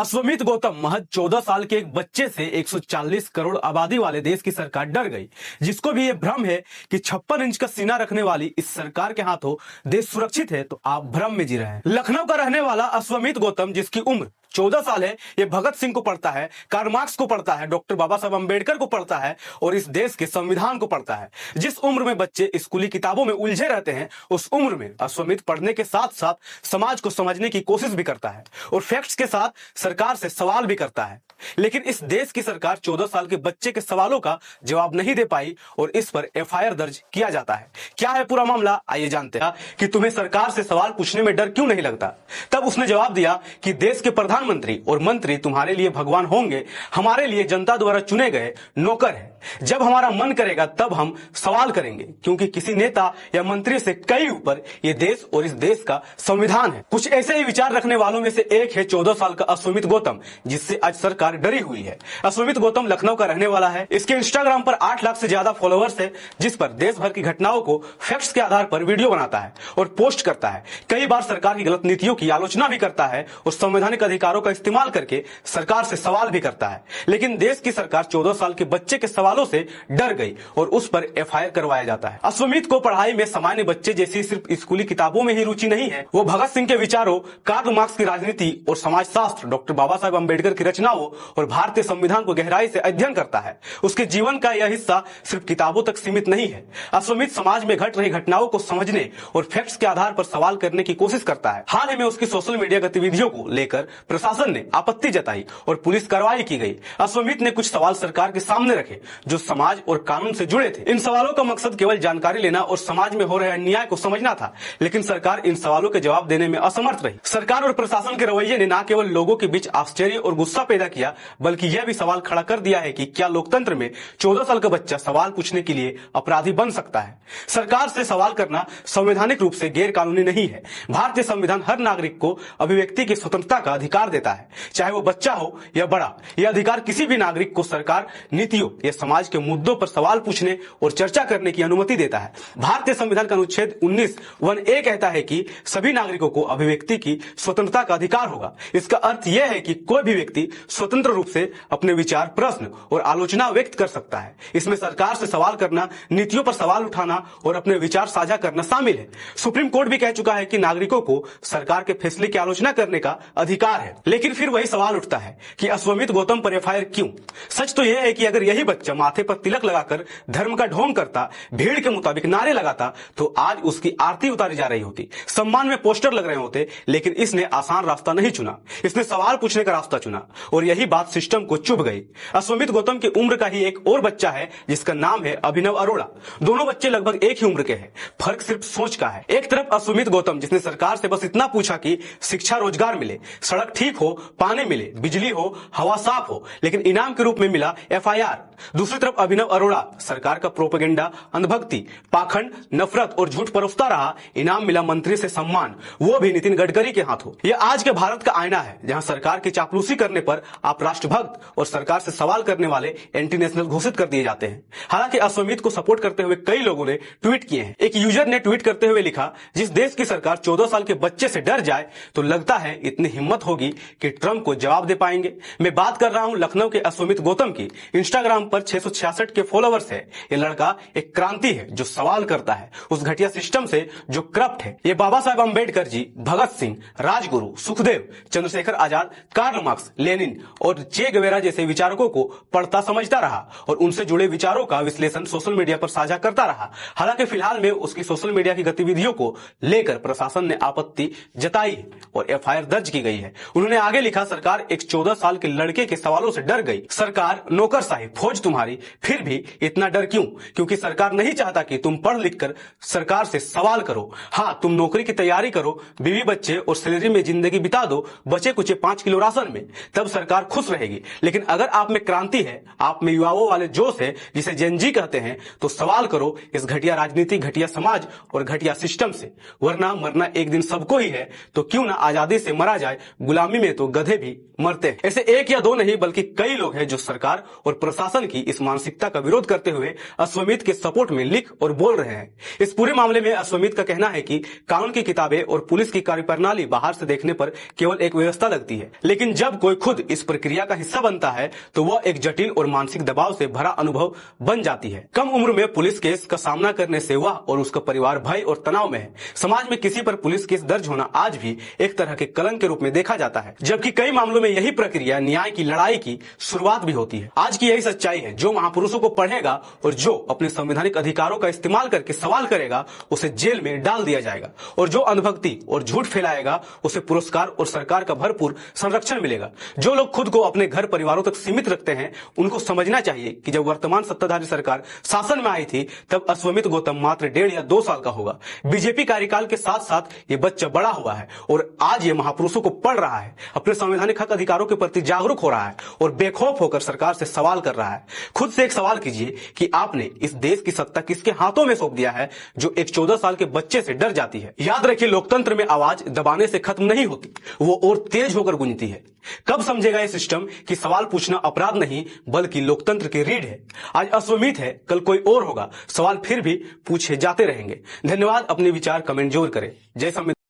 अश्वमित गौतम महज 14 साल के एक बच्चे से 140 करोड़ आबादी वाले देश की सरकार डर गई। जिसको भी ये भ्रम है कि 56 इंच का सीना रखने वाली इस सरकार के हाथों देश सुरक्षित है, तो आप भ्रम में जी रहे हैं। लखनऊ का रहने वाला अश्वमित गौतम, जिसकी उम्र 14 साल है, ये भगत सिंह को पढ़ता है, कार्ल मार्क्स को पढ़ता है, डॉक्टर बाबा साहब अम्बेडकर को पढ़ता है और इस देश के संविधान को पढ़ता है। जिस उम्र में बच्चे स्कूली किताबों में उलझे रहते हैं, उस उम्र में अश्वमित पढ़ने के साथ साथ समाज को समझने की कोशिश भी करता है और फैक्ट्स के साथ सरकार से सवाल भी करता है। लेकिन इस देश की सरकार 14 साल के बच्चे के सवालों का जवाब नहीं दे पाई और इस पर एफआईआर दर्ज किया जाता है। क्या है पूरा मामला, आइए जानते हैं कि तुम्हें सरकार से सवाल पूछने में डर क्यों नहीं लगता। तब उसने जवाब दिया कि देश के प्रधानमंत्री और मंत्री तुम्हारे लिए भगवान होंगे, हमारे लिए जनता द्वारा चुने गए नौकर है। जब हमारा मन करेगा तब हम सवाल करेंगे, क्योंकि किसी नेता या मंत्री से कई ऊपर ये देश और इस देश का संविधान है। कुछ ऐसे ही विचार रखने वालों में से एक है 14 साल का अश्वमित गौतम, जिससे आज सरकार डरी हुई है। अश्वमित गौतम लखनऊ का रहने वाला है। इसके इंस्टाग्राम पर 8 लाख से ज्यादा फॉलोअर्स है, जिस पर देश भर की घटनाओं को फैक्ट्स के आधार पर वीडियो बनाता है और पोस्ट करता है। कई बार सरकार की गलत नीतियों की आलोचना भी करता है और संवैधानिक अधिकारों का इस्तेमाल करके सरकार से सवाल भी करता है। लेकिन देश की सरकार 14 साल के बच्चे के सवालों से डर गई और उस पर एफआईआर करवाया जाता है। अश्वमित को पढ़ाई में सामान्य बच्चे जैसी सिर्फ स्कूली किताबों में ही रुचि नहीं है। वो भगत सिंह के विचारों, कार्ल मार्क्स की राजनीति और समाजशास्त्र, डॉक्टर बाबा साहब अम्बेडकर की रचनाओं और भारतीय संविधान को गहराई से अध्ययन करता है। उसके जीवन का यह हिस्सा सिर्फ किताबों तक सीमित नहीं है। अश्वमित समाज में घट रही घटनाओं को समझने और फैक्ट्स के आधार पर सवाल करने की कोशिश करता है। हाल ही में उसकी सोशल मीडिया गतिविधियों को लेकर प्रशासन ने आपत्ति जताई और पुलिस कार्रवाई की गई। अश्वमित ने कुछ सवाल सरकार के सामने रखे जो समाज और कानून से जुड़े थे। इन सवालों का मकसद केवल जानकारी लेना और समाज में हो रहे अन्याय को समझना था, लेकिन सरकार इन सवालों के जवाब देने में असमर्थ रही। सरकार और प्रशासन के रवैये ने न केवल लोगों के बीच आश्चर्य और गुस्सा पैदा किया, बल्कि यह भी सवाल खड़ा कर दिया है कि क्या लोकतंत्र में 14 साल का बच्चा सवाल पूछने के लिए अपराधी बन सकता है। सरकार से सवाल करना संवैधानिक रूप से गैर कानूनी नहीं है। भारतीय संविधान हर नागरिक को अभिव्यक्ति की स्वतंत्रता का अधिकार देता है, चाहे वो बच्चा हो या बड़ा। यह अधिकार किसी भी नागरिक को सरकार, नीतियों या समाज के मुद्दों पर सवाल पूछने और चर्चा करने की अनुमति देता है। भारतीय संविधान का अनुच्छेद 19(1)(a) कहता है कि सभी नागरिकों को अभिव्यक्ति की स्वतंत्रता का अधिकार होगा। इसका अर्थ यह है कि कोई भी व्यक्ति स्वतंत्र रूप से अपने विचार, प्रश्न और आलोचना व्यक्त कर सकता है। इसमें सरकार से सवाल करना, नीतियों पर सवाल उठाना और अपने विचार साझा करना शामिल है। सुप्रीम कोर्ट भी कह चुका है कि नागरिकों को सरकार के फैसले की आलोचना करने का अधिकार है। लेकिन फिर वही सवाल उठता है कि अश्वमित गौतम पर एफआईआर क्यों? सच तो यह है कि अगर यही बच्चा माथे पर तिलक लगाकर धर्म का ढोंग करता, भीड़ के मुताबिक नारे लगाता, तो आज उसकी आरती उतारी जा रही होती, सम्मान में पोस्टर लग रहे होते। लेकिन इसने आसान रास्ता नहीं चुना, इसने सवाल पूछने का रास्ता चुना और यही बात सिस्टम को चुभ गई। अश्वमित गौतम की उम्र का ही एक और बच्चा है जिसका नाम है अभिनव अरोड़ा। दोनों बच्चे लगभग एक ही उम्र के हैं, फर्क सिर्फ सोच का है। एक तरफ अश्वमित गौतम, जिसने सरकार से बस इतना पूछा कि शिक्षा, रोजगार मिले, सड़क ठीक हो, पानी मिले, बिजली हो, हवा साफ हो, लेकिन इनाम के रूप में मिला एफआईआर। दूसरी तरफ अभिनव अरोड़ा सरकार का प्रोपेगेंडा, अंधभक्ति, पाखंड, नफरत और झूठ परोसता रहा, इनाम मिला मंत्री से सम्मान, वो भी नितिन गडकरी के हाथों। यह आज के भारत का आईना है, जहां सरकार की चापलूसी करने पर आप राष्ट्रभक्त और सरकार से सवाल करने वाले एंटी नेशनल घोषित कर दिए जाते हैं। हालांकि अश्वमित को सपोर्ट करते हुए कई लोगों ने ट्वीट किए हैं। एक यूजर ने ट्वीट करते हुए लिखा, जिस देश की सरकार 14 साल के बच्चे से डर जाए तो लगता है इतनी हिम्मत होगी कि ट्रंप को जवाब दे पाएंगे। मैं बात कर रहा हूं लखनऊ के अश्वमित गौतम की। इंस्टाग्राम पर 666 के फॉलोअर्स है। ये लड़का एक क्रांति है जो सवाल करता है उस घटिया सिस्टम से जो करप्ट है। ये बाबा Saheb Ambedkar ji, Bhagat Singh, Rajguru, Sukhdev, Chandrashekhar Azad, Karl Marx, Lenin और चे गवेरा जैसे विचारकों को पढ़ता समझता रहा और उनसे जुड़े विचारों का विश्लेषण सोशल मीडिया पर साझा करता रहा। हालांकि फिलहाल में उसकी सोशल मीडिया की गतिविधियों को लेकर प्रशासन ने आपत्ति जताई और एफआईआर दर्ज की गई है। उन्होंने आगे लिखा, सरकार एक 14 साल के लड़के के सवालों से डर गई। सरकार नौकरशाही, फौज तुम्हारी, फिर भी इतना डर क्यों? क्योंकि सरकार नहीं चाहता कि तुम पढ़ लिख कर सरकार से सवाल करो। हाँ, तुम नौकरी की तैयारी करो, बीवी बच्चे और सैलरी में जिंदगी बिता दो, बचे कुचे 5 किलो राशन में, तब सरकार खुश रहेगी। लेकिन अगर आप में क्रांति है, आप में युवाओं वाले जोश है, जिसे जेनजी कहते हैं, तो सवाल करो इस घटिया राजनीति, घटिया समाज और घटिया सिस्टम से। वरना मरना एक दिन सबको ही है, तो क्यों ना आजादी से मरा जाए, गुलामी गुलामी में तो गधे भी मरते हैं। ऐसे एक या दो नहीं बल्कि कई लोग हैं जो सरकार और प्रशासन की इस मानसिकता का विरोध करते हुए अश्वमेध के सपोर्ट में लिख और बोल रहे हैं। इस पूरे मामले में अश्वमेध का कहना है कि कानून की किताबें और पुलिस की कार्यप्रणाली बाहर से देखने पर केवल एक व्यवस्था लगती है, लेकिन जब कोई खुद इस प्रक्रिया का हिस्सा बनता है तो वह एक जटिल और मानसिक दबाव से भरा अनुभव बन जाती है। कम उम्र में पुलिस केस का सामना करने से वह और उसका परिवार भय और तनाव में है। समाज में किसी पर पुलिस केस दर्ज होना आज भी एक तरह के कलंक के रूप में देखा जाता है, जबकि कई मामलों में यही प्रक्रिया न्याय की लड़ाई की शुरुआत भी होती है। आज की यही सच्चाई है। जो महापुरुषों को पढ़ेगा और जो अपने संवैधानिक अधिकारों का इस्तेमाल करके सवाल करेगा उसे जेल में डाल दिया जाएगा, और जो अंधभक्ति और झूठ फैलाएगा उसे पुरस्कार और सरकार का भरपूर संरक्षण मिलेगा। जो लोग खुद को अपने घर परिवारों तक सीमित रखते हैं उनको समझना चाहिए कि जब वर्तमान सत्ताधारी सरकार शासन में आई थी तब अश्वमेध गौतम मात्र 1.5 या 2 साल का होगा। बीजेपी कार्यकाल के साथ साथ ये बच्चा बड़ा हुआ है और आज ये महापुरुषों को पढ़ रहा है, अपने संवैधानिक हक अधिकारों के प्रति जागरूक हो रहा है और बेखौफ होकर सरकार से सवाल कर रहा है। खुद से एक सवाल कीजिए कि आपने इस देश की सत्ता किसके हाथों में सौंप दिया है जो एक 14 साल के बच्चे से डर जाती है। याद रखिए, लोकतंत्र में आवाज दबाने से खत्म नहीं होती, वो और तेज होकर गूंजती है। कब समझेगा ये सिस्टम कि सवाल पूछना अपराध नहीं बल्कि लोकतंत्र की रीढ़ है। आज अश्वमेध है, कल कोई और होगा। सवाल फिर भी पूछे जाते रहेंगे। धन्यवाद। अपने विचार कमेंट जरूर करें। जय संविधान।